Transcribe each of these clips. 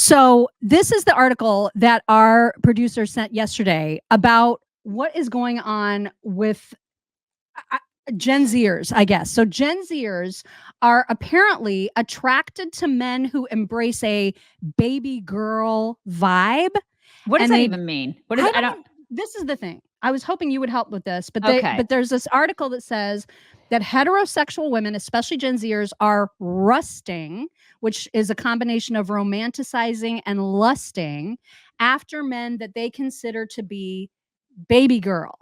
So this is the article that our producer sent yesterday about what is going on with I- Gen Zers, I guess. So Gen Zers are apparently attracted to men who embrace a baby girl vibe. What does And that they, even mean? What is I I don't don't, this is the thing. I was hoping you would help with this, but Okay. there's this article that says that heterosexual women, especially Gen Zers, are rusting, which is a combination of romanticizing and lusting after men that they consider to be baby girl.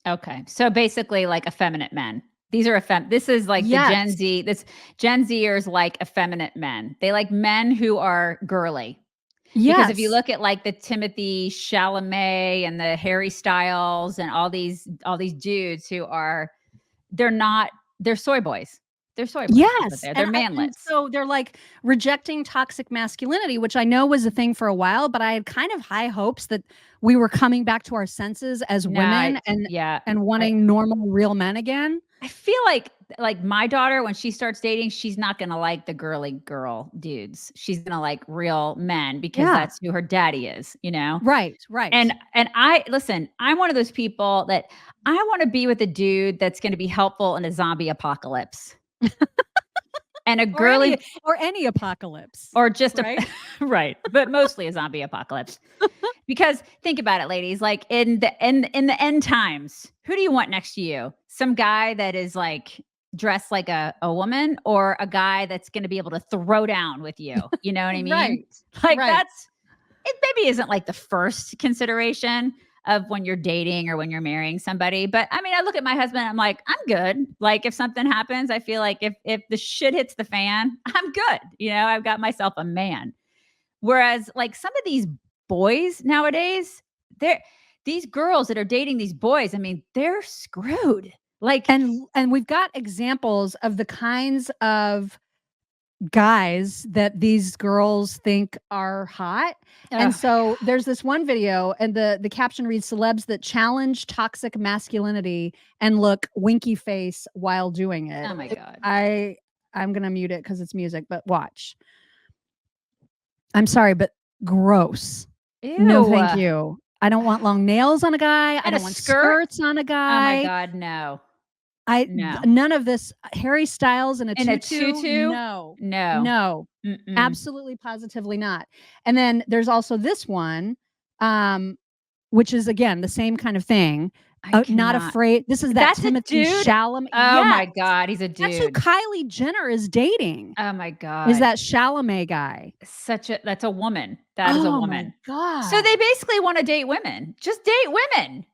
Okay. So basically like effeminate men. These are this is like the Gen Yes. Z, this Gen Zers like effeminate men. They like men who are girly. Because if you Yes. look at like the Timothy Chalamet and the Harry Styles and all these dudes who are they're soy boys. They're soy boys is what Yes, they're and manlets. so they're, like, rejecting toxic masculinity, which I know was a thing for a while, but I had kind of high hopes that we were coming back to our senses as No, women and yeah. wanting normal, real men again. I feel like my daughter, when she starts dating, she's not gonna like the girly girl dudes. She's gonna like real men because Yeah. that's who her daddy is, you know? Right, right. And I listen, I'm one of those people that I wanna be with a dude that's gonna be helpful in a zombie apocalypse. And a Or any girly apocalypse, or just a right? right, but mostly a zombie apocalypse. Because think about it, ladies, like in the end times, who do you want next to you? Some guy that is like dressed like a woman or a guy that's going to be able to throw down with you? You know what I mean? Right, Like right. that's it maybe isn't like the first consideration of when you're dating or when you're marrying somebody. But I mean, I look at my husband, I'm like, I'm good. Like if something happens, I feel like if the shit hits the fan, I'm good. You know, I've got myself a man. Whereas like some of these boys nowadays, they're these girls that are dating these boys, I mean, they're screwed. Like, And we've got examples of the kinds of guys that these girls think are hot. oh And my so there's this one video and the caption reads celebs that challenge toxic masculinity and look winky face while doing it. oh my God. I'm going to mute it cuz it's music, but watch. I'm sorry, but gross. No, Ew. thank you. I don't want long nails on a guy. I And a don't want skirt? skirts on a Oh my guy. God, no. I No. none of this Harry Styles in a In a tutu. tutu? No. No. No. Mm-mm. Absolutely positively not. And then there's also this one, which is again the same kind of thing. I Not cannot. afraid. This is that That's a Timothy dude? Chalamet. Oh Yes. my God, he's a That's who dude. Kylie Jenner is dating. Oh my Is God. that Chalamet guy. That's a woman. That is a Oh my woman. So God. they basically want to date women. Just date women.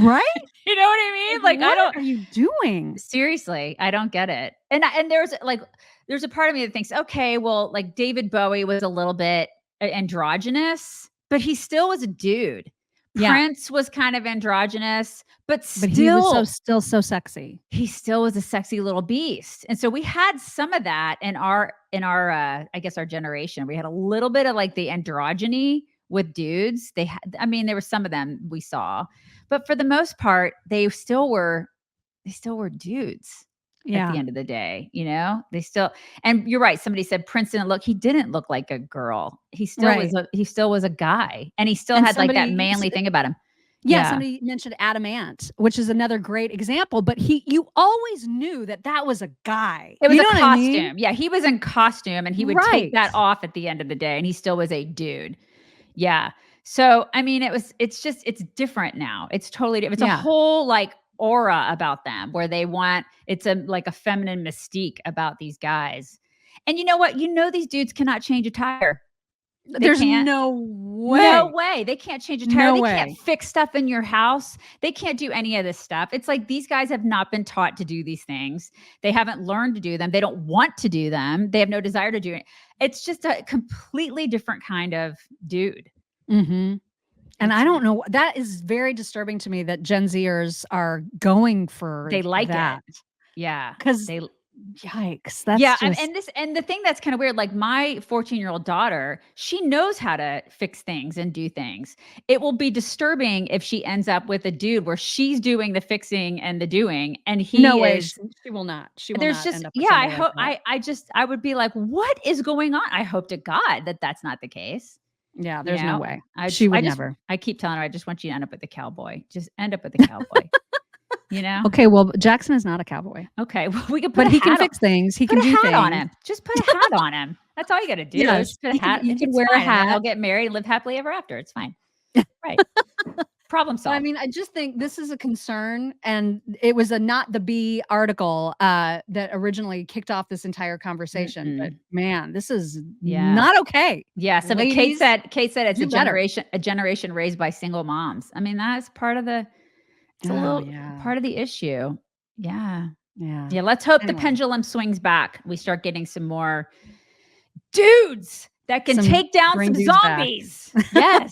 Right? You know what I Like, mean? Like I what don't are you doing? seriously, I don't get it. And there's a part of me that thinks, okay, well, like David Bowie was a little bit androgynous, but he still was a dude. Yeah. Prince was kind of androgynous, but But he was still still so sexy. he still was a sexy little beast. And so we had some of that in our I guess our generation. We had a little bit of like the androgyny with dudes. They had I mean there were some of them we saw, but for the most part they still were dudes at the Yeah. end of the day, you know? They still and you're right, somebody said Prince didn't look he didn't look like a girl. Right. He still was a guy and he still And had like that somebody manly thing about him. Yeah, Yeah. somebody mentioned Adam Ant, which is another great example, but you always knew that that was a guy. It was You a know what I mean? costume. Yeah, he was in costume and he would take Right. that off at the end of the day and he still was a dude. Yeah. So, I mean, it's different now. It's totally different. It's a Yeah. whole like aura about them where they want it's a like a feminine mystique about these guys. And you know what? You know these dudes cannot change a tire. They There's can't. no No way. way. They can't change a tire. No They can't way. fix stuff in your house. They can't do any of this stuff. It's like these guys have not been taught to do these things. They haven't learned to do them. They don't want to do them. They have no desire to do it. It's just a completely different kind of dude. Mhm. And I It's don't know, that is very disturbing to me that Gen Zers are going for they like that. it. Yeah. 'Cause They Yikes. That's Yeah, just and the thing that's kind of weird, like my 14-year-old daughter, she knows how to fix things and do things. It will be disturbing if she ends up with a dude where she's doing the fixing and the doing, and no he way. is. She will not. She will There's not just end up with yeah. I somebody like hope that. I would be like, what is going on? I hope to God that that's not the case. Yeah, You there's no know, way. I She just would never. I keep telling her, I just want you to end up with the cowboy. Just end up with the cowboy. You know. Okay, well, Jackson is not a cowboy, Okay, well, we could put but a he can hat on. fix things. He Put can a do hat on things. him. Just put a hat on him. That's all you got to do. Yes, Just put a he could, hat. you And could it's wear a fine. And then they'll hat. get married and live happily ever after. It's fine. Right. Problem But I solved. mean, I just think this is a concern, and it was a not the bee article that originally kicked off this entire conversation. But man, this is Yeah. not okay. Yeah. So but Ladies, Kate said it's do better. a generation raised by single moms. I mean, that's part of the it's a little part of the issue. Yeah. Yeah. Yeah. Let's hope the Anyway. pendulum swings back. We start getting some more dudes that can Some take down bring some dudes back. zombies. Yes.